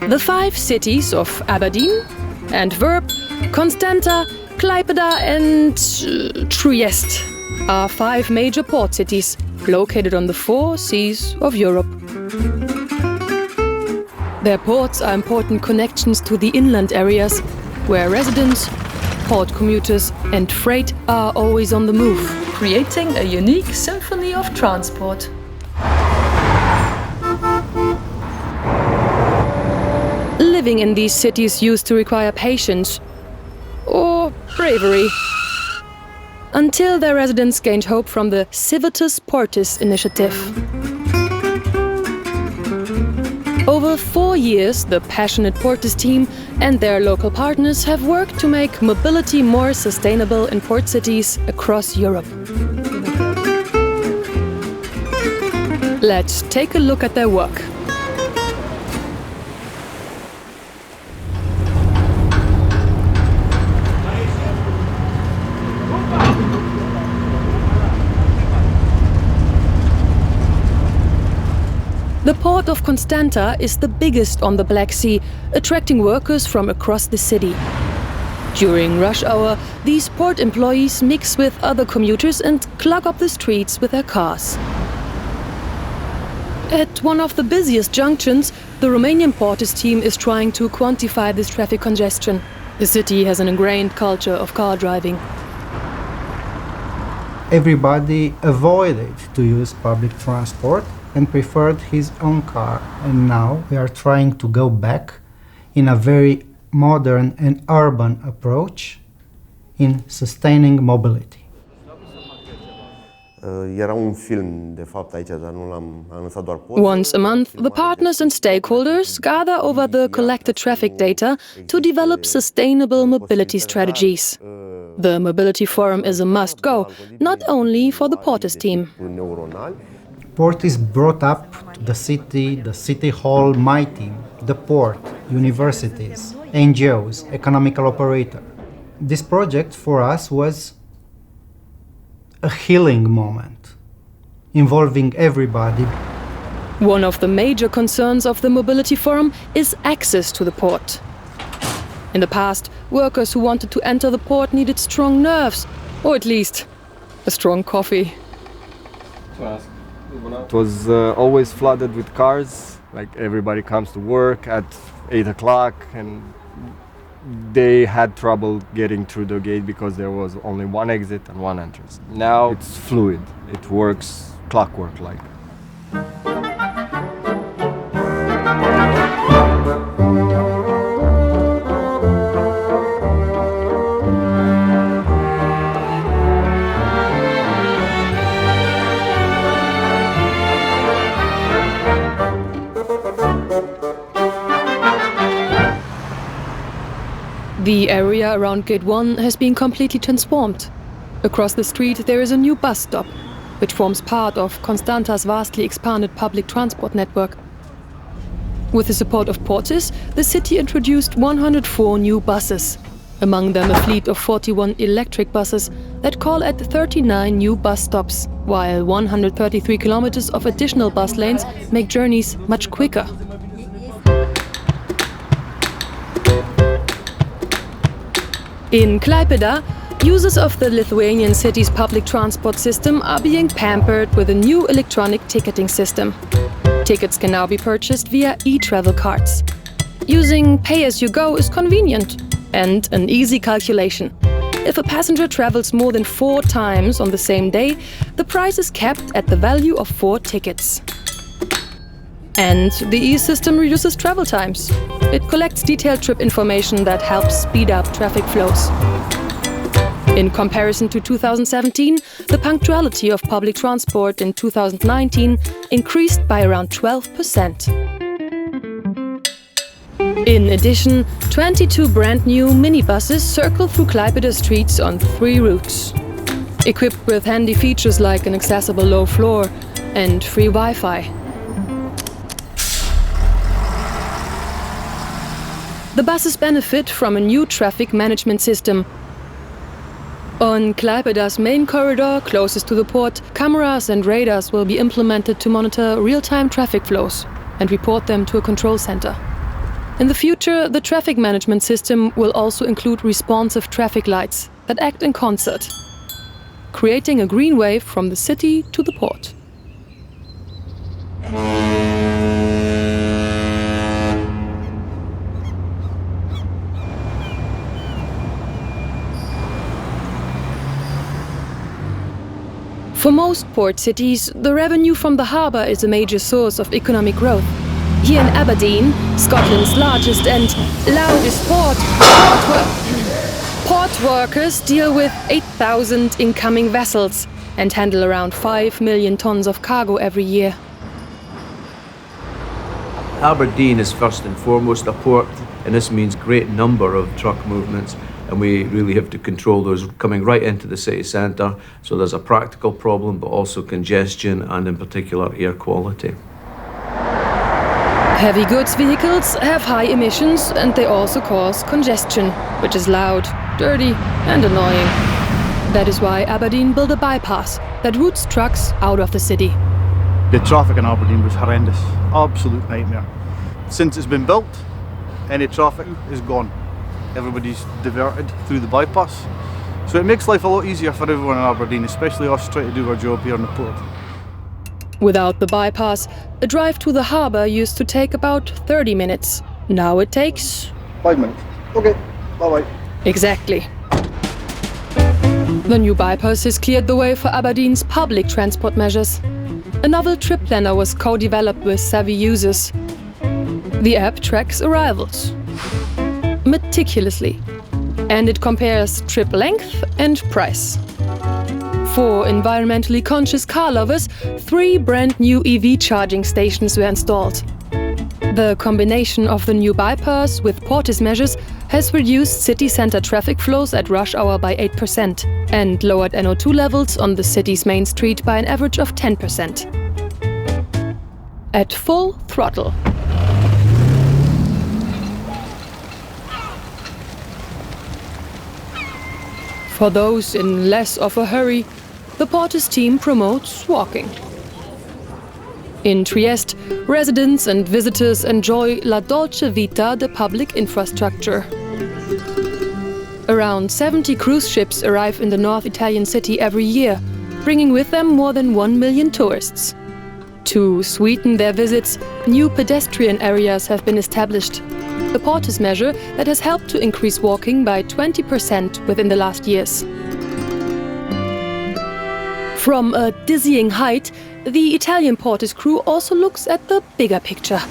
The 5 cities of Aberdeen, Antwerp, Constanta, Klaipėda and Trieste are 5 major port cities located on the 4 seas of Europe. Their ports are important connections to the inland areas, where residents, port commuters and freight are always on the move, creating a unique symphony of transport. Living in these cities used to require patience or bravery, until their residents gained hope from the Civitas PORTIS initiative. Over 4 years, the passionate Portis team and their local partners have worked to make mobility more sustainable in port cities across Europe. Let's take a look at their work. The port of Constanta is the biggest on the Black Sea, attracting workers from across the city. During rush hour, these port employees mix with other commuters and clog up the streets with their cars. At one of the busiest junctions, the Romanian Portis team is trying to quantify this traffic congestion. The city has an ingrained culture of car driving. Everybody avoided to use public transport and preferred his own car. And now we are trying to go back in a very modern and urban approach in sustaining mobility. Once a month, the partners and stakeholders gather over the collected traffic data to develop sustainable mobility strategies. The Mobility Forum is a must-go, not only for the Portis team. Portis brought up to the city hall, my team, the port, universities, NGOs, economical operator. This project for us was a healing moment, involving everybody. One of the major concerns of the Mobility Forum is access to the port. In the past, workers who wanted to enter the port needed strong nerves, or at least a strong coffee. It was always flooded with cars, like everybody comes to work at 8 o'clock and they had trouble getting through the gate because there was only one exit and one entrance. Now it's fluid, it works clockwork-like. The area around Gate 1 has been completely transformed. Across the street there is a new bus stop, which forms part of Constanta's vastly expanded public transport network. With the support of Portis, the city introduced 104 new buses, among them a fleet of 41 electric buses that call at 39 new bus stops, while 133 kilometers of additional bus lanes make journeys much quicker. In Klaipėda, users of the Lithuanian city's public transport system are being pampered with a new electronic ticketing system. Tickets can now be purchased via e-travel cards. Using pay-as-you-go is convenient and an easy calculation. If a passenger travels more than 4 times on the same day, the price is capped at the value of 4 tickets. And the e-system reduces travel times. It collects detailed trip information that helps speed up traffic flows. In comparison to 2017, the punctuality of public transport in 2019 increased by around 12%. In addition, 22 brand new minibuses circle through Klaipėda streets on 3 routes. Equipped with handy features like an accessible low floor and free Wi-Fi. The buses benefit from a new traffic management system. On Klaipėda's main corridor, closest to the port, cameras and radars will be implemented to monitor real-time traffic flows and report them to a control center. In the future, the traffic management system will also include responsive traffic lights that act in concert, creating a green wave from the city to the port. For most port cities, the revenue from the harbour is a major source of economic growth. Here in Aberdeen, Scotland's largest and loudest port workers deal with 8,000 incoming vessels and handle around 5 million tons of cargo every year. Aberdeen is first and foremost a port, and this means great number of truck movements, and we really have to control those coming right into the city centre. So there's a practical problem, but also congestion and in particular air quality. Heavy goods vehicles have high emissions and they also cause congestion, which is loud, dirty and annoying. That is why Aberdeen built a bypass that routes trucks out of the city. The traffic in Aberdeen was horrendous, absolute nightmare. Since it's been built, any traffic is gone. Everybody's diverted through the bypass. So it makes life a lot easier for everyone in Aberdeen, especially us trying to do our job here in the port. Without the bypass, a drive to the harbour used to take about 30 minutes. Now it takes 5 minutes. Okay, bye-bye. Exactly. The new bypass has cleared the way for Aberdeen's public transport measures. A novel trip planner was co-developed with savvy users. The app tracks arrivals meticulously, and it compares trip length and price. For environmentally conscious car lovers, 3 brand new EV charging stations were installed. The combination of the new bypass with Portis measures has reduced city centre traffic flows at rush hour by 8% and lowered NO2 levels on the city's main street by an average of 10%. At full throttle. For those in less of a hurry, the Portis team promotes walking. In Trieste, residents and visitors enjoy La Dolce Vita, the public infrastructure. Around 70 cruise ships arrive in the North Italian city every year, bringing with them more than 1 million tourists. To sweeten their visits, new pedestrian areas have been established. A Portis measure that has helped to increase walking by 20% within the last years. From a dizzying height, the Italian Portis crew also looks at the bigger picture.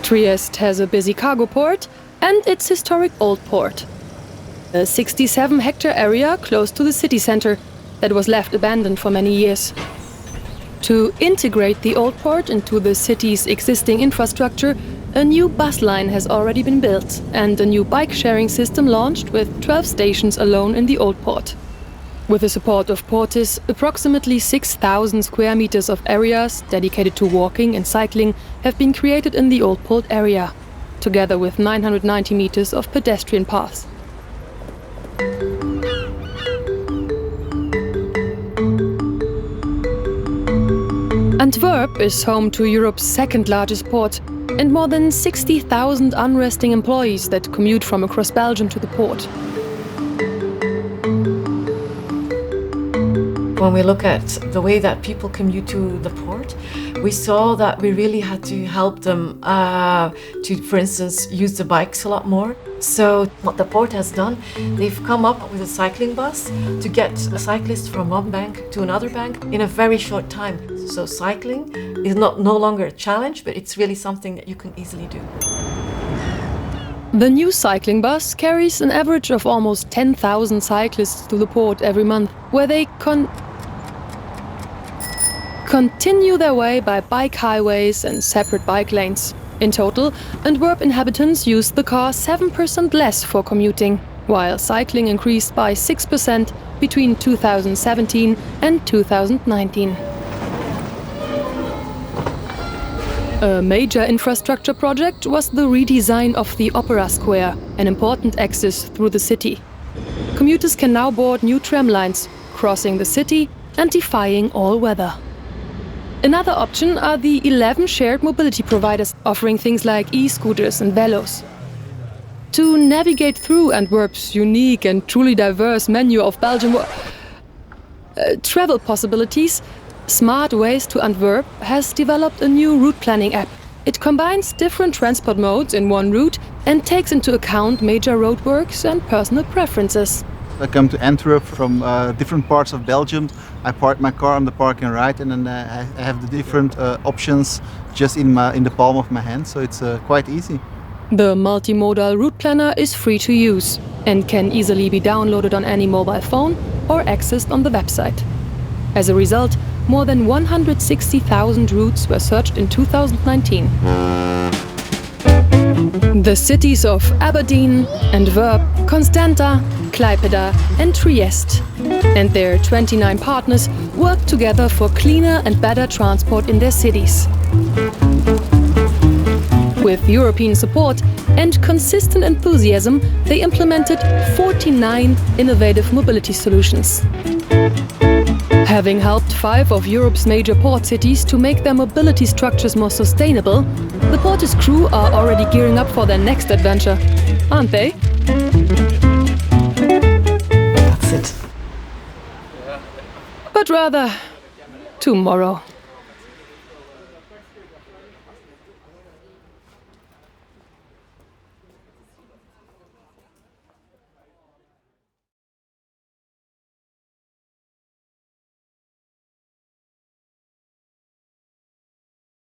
Trieste has a busy cargo port and its historic old port. A 67-hectare area close to the city centre that was left abandoned for many years. To integrate the old port into the city's existing infrastructure, a new bus line has already been built and a new bike-sharing system launched with 12 stations alone in the old port. With the support of Portis, approximately 6,000 square meters of areas dedicated to walking and cycling have been created in the old port area, together with 990 meters of pedestrian paths. Antwerp is home to Europe's second largest port and more than 60,000 unresting employees that commute from across Belgium to the port. When we look at the way that people commute to the port, we saw that we really had to help them to, for instance, use the bikes a lot more. So what the port has done, they've come up with a cycling bus to get a cyclist from one bank to another bank in a very short time. So cycling is no longer a challenge, but it's really something that you can easily do. The new cycling bus carries an average of almost 10,000 cyclists to the port every month, where they continue their way by bike highways and separate bike lanes. In total, Antwerp inhabitants used the car 7% less for commuting, while cycling increased by 6% between 2017 and 2019. A major infrastructure project was the redesign of the Opera Square, an important axis through the city. Commuters can now board new tram lines, crossing the city and defying all weather. Another option are the 11 shared mobility providers offering things like e-scooters and velos. To navigate through Antwerp's unique and truly diverse menu of Belgian travel possibilities, Smart Ways to Antwerp has developed a new route planning app. It combines different transport modes in one route and takes into account major roadworks and personal preferences. I come to Antwerp from different parts of Belgium. I park my car on the parking right, and then I have the different options just in the palm of my hand, so it's quite easy. The multimodal route planner is free to use and can easily be downloaded on any mobile phone or accessed on the website. As a result, more than 160,000 routes were searched in 2019. The cities of Aberdeen, Antwerp, Constanta, Klaipeda and Trieste and their 29 partners work together for cleaner and better transport in their cities. With European support and consistent enthusiasm, they implemented 49 innovative mobility solutions. Having helped 5 of Europe's major port cities to make their mobility structures more sustainable, the Portis crew are already gearing up for their next adventure, aren't they? That's it. But rather, tomorrow.